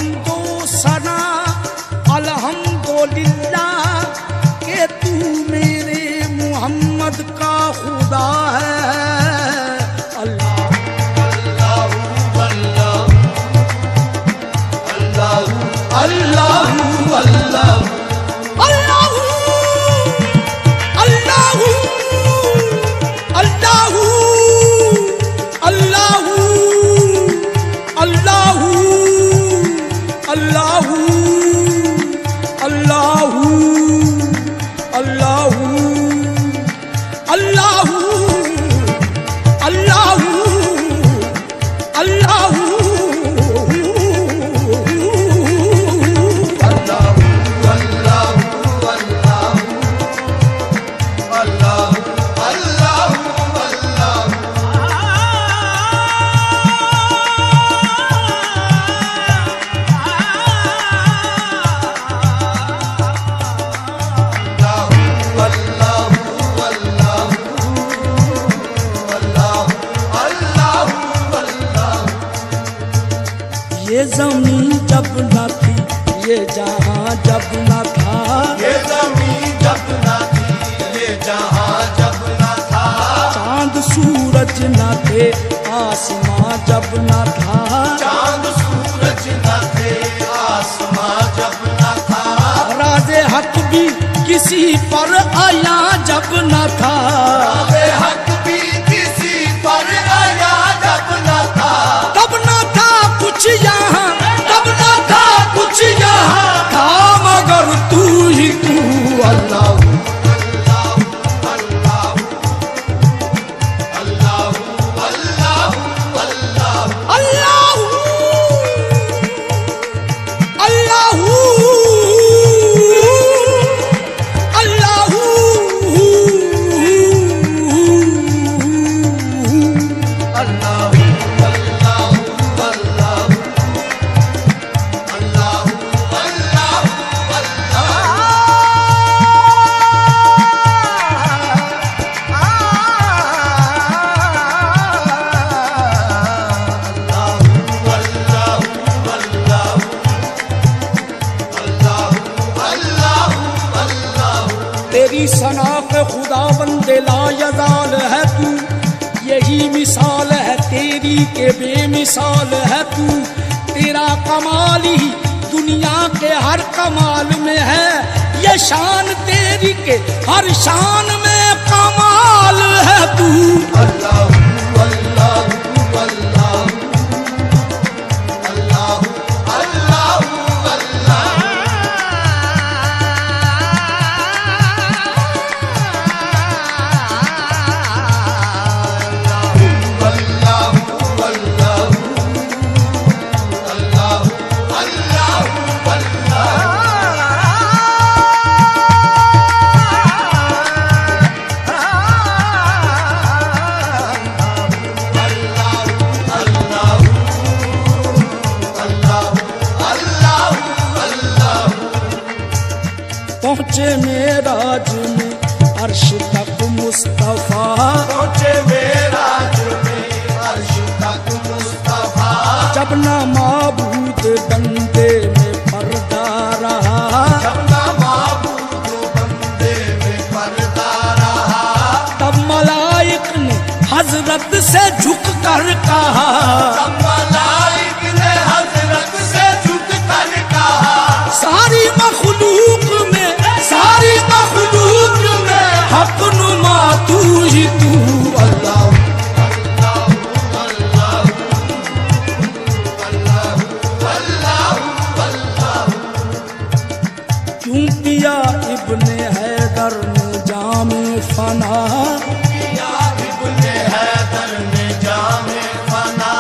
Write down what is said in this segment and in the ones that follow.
हम्दो सना अल्हम्दुलिल्लाह के तू मेरे मोहम्मद का खुदा है। अल्लाहु अल्लाहु अल्लाहु अल्लाहु अल्लाहु अल्लाहु अल्लाहु अल्लाहु अल्लाहु अल्लाहु अल्लाहु अल्लाहु अल्लाहु ये ज़मीन जब न थी, ये जहां जब न था, ये ज़मीन जब न थी, ये जहां जब न था, चांद सूरज न थे, आसमां जब न था, चांद सूरज न थे, आसमां जब न था, राज़े हक भी किसी पर आया जब न था, राज़े हक भी किसी पर आया जब न था, तब न था कुछ यहाँ, तब न था कुछ यहाँ, था मगर तू ही तू। अल्लाह तेरी सना के खुदा बंदे लायज़ाल है तू, यही मिसाल है तेरी के बेमिसाल है तू। तेरा कमाल ही दुनिया के हर कमाल में है, ये शान तेरी के हर शान में कमाल है तू। अल्लाहु अल्लाहु अल्लाहु अल्लाहु अल्लाहु पहुँचे मेराज में अर्श तक मुस्तफा, पहुँचे मेराज में अर्श तक मुस्तफा, जब ना माबूद बंदे में पर्दा रहा, जब ना माबूद बंदे में पर्दा रहा, तब मलाइक ने हजरत से झुक कर कहा, तब मलाइक ने हजरत से झुक कर कहा, सारी मखलूक में, सारी मखलूक में हक नुमा तू ही तू। अल्लाह क्यों किया इब्ने हैदर ने जामे फना, इब्ने हैदर ने जामे फना,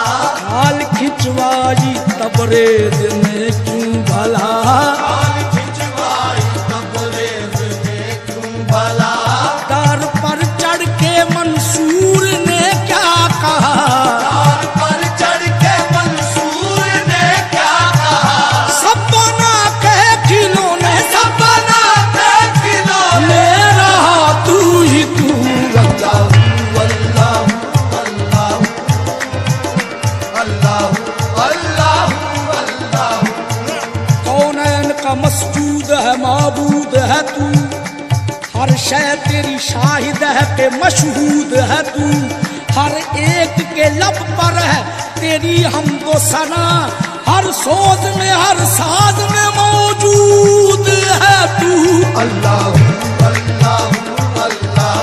हाल खिंचवाई तबरेज ने क्यों भला, हाल खिंचवाई तबरेज ने क्यों भला, दर पर चढ़ के मंसूर ने क्या कहा, दर पर चढ़ के मंसूर ने क्या कहा, सब बना के खिलौने, सब बना के खिलौने रहा तू ही तू। अल्लाहु अल्लाहु अल्लाहु अल्लाहु अल्लाहु का मस्जूद है, माबूद है तू। हर शय तेरी शाहिद है के मशहूद है तू। हर एक के लब पर है तेरी हमदो सना। हर सोच में हर साज में मौजूद है तू। अल्लाह अल्लाह अल्लाह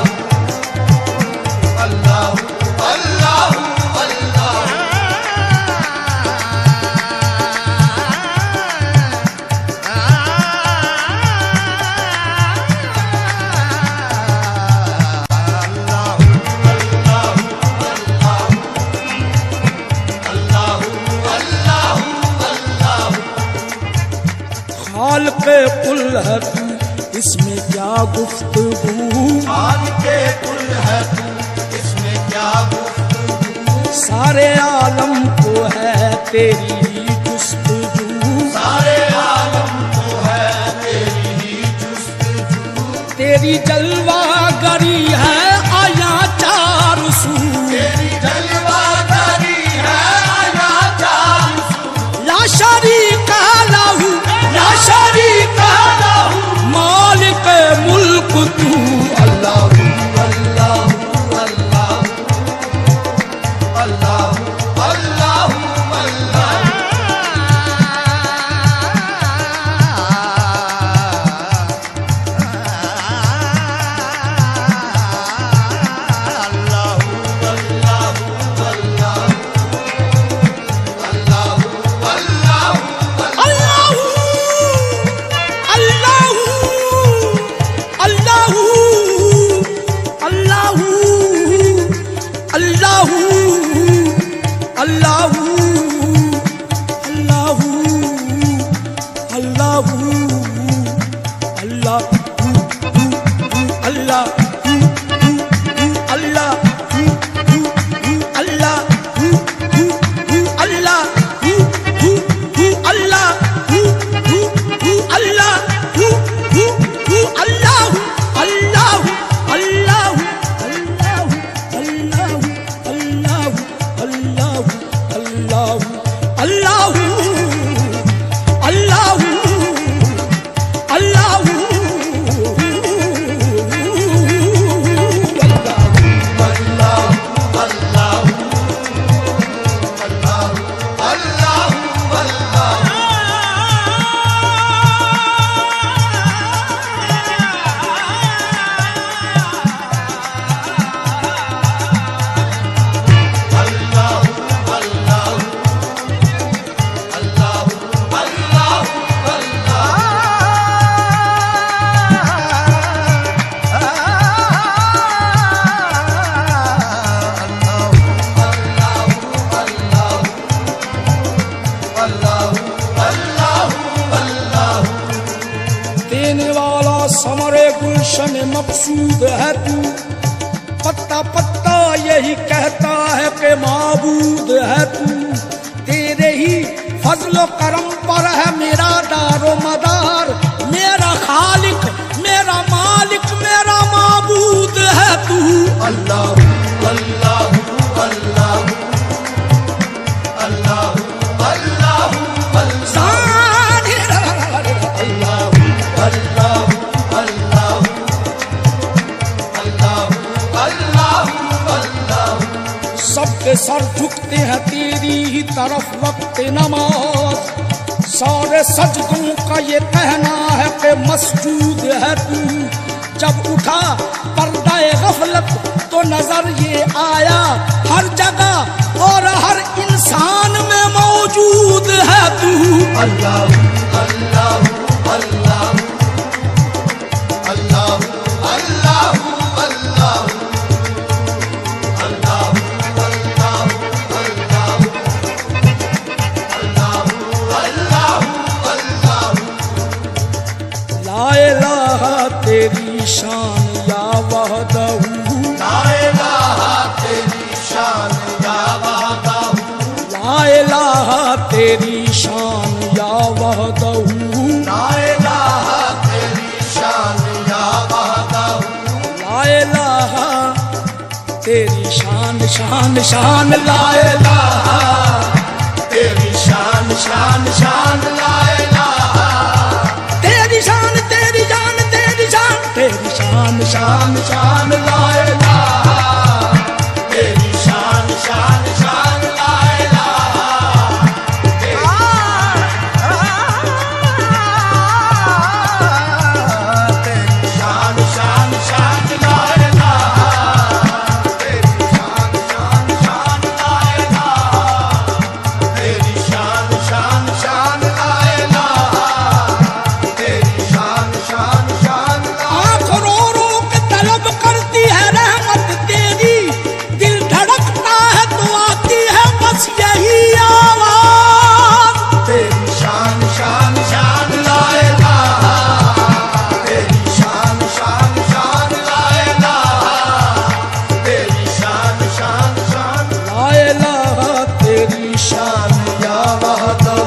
अल्लाह अल्लाह खालिक़े कुल है तू, इसमें क्या गुफ्तगू। खालिक़े कुल है तू, इसमें क्या गुफ्तगू। सारे आलम को है तेरी जुस्तजू। सारे आलम को है तेरी जुस्तजू। तेरी जलवागरी है आया चार सू। तेरी जलवागरी है आया चार सू। ला शरीका लहू, ला शरीका लहू, मालिक मुल्क तू। अल्लाह अल्लाह अल्लाह अल्लाह अल्लाह गुलशन मकसूद है तू। पत्ता पत्ता यही कहता है कि माबूद है तू। तेरे ही फजलो करम पर है मेरा दारो मदार। मेरा खालिक, मेरा मालिक, मेरा माबूद है तू। अल्लाह अल्लाह अल्लाह अल्लाह अल्लाह सबके सर झुकते हैं तेरी ही तरफ वक्त नमाज। सारे सजदों का ये कहना है कि मस्जूद है तू। जब उठा पर्दा गफलत तो नजर ये आया हर जगह और हर इंसान में मौजूद है तू। अल्लाह अल्लाह अल्लाह अल्लाह अल्लाह अल्लाह तेरी शान या वहदहू। ला इलाहा तेरी शान या वहदहू। ला इलाहा तेरी शान या वहदहू। ला इलाहा तेरी शान या वहदहू। ला इलाहा तेरी शान शान शान। ला इलाहा तेरी शान शान शान। ला इलाहा शान शान शान ला इलाहा तेरी शान शान शान ला इलाहा तेरी शान शान शान ला इलाहा तेरी शान शान शान ला इलाहा तेरी शान शान शान ला इलाहा तेरी शान शान शान ला आँख रो रो के तलब करती है रहमत तेरी, दिल धड़कता है तो आती है बस यही आवाज। तेरी शान शान शान ला इलाहा तेरी शान शान शान ला इलाहा तेरी शान शान शान ला इलाहा तेरी शान या वहदा,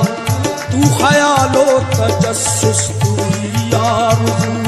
तू ख्यालो तजस्सुस तू ही आरज़ू।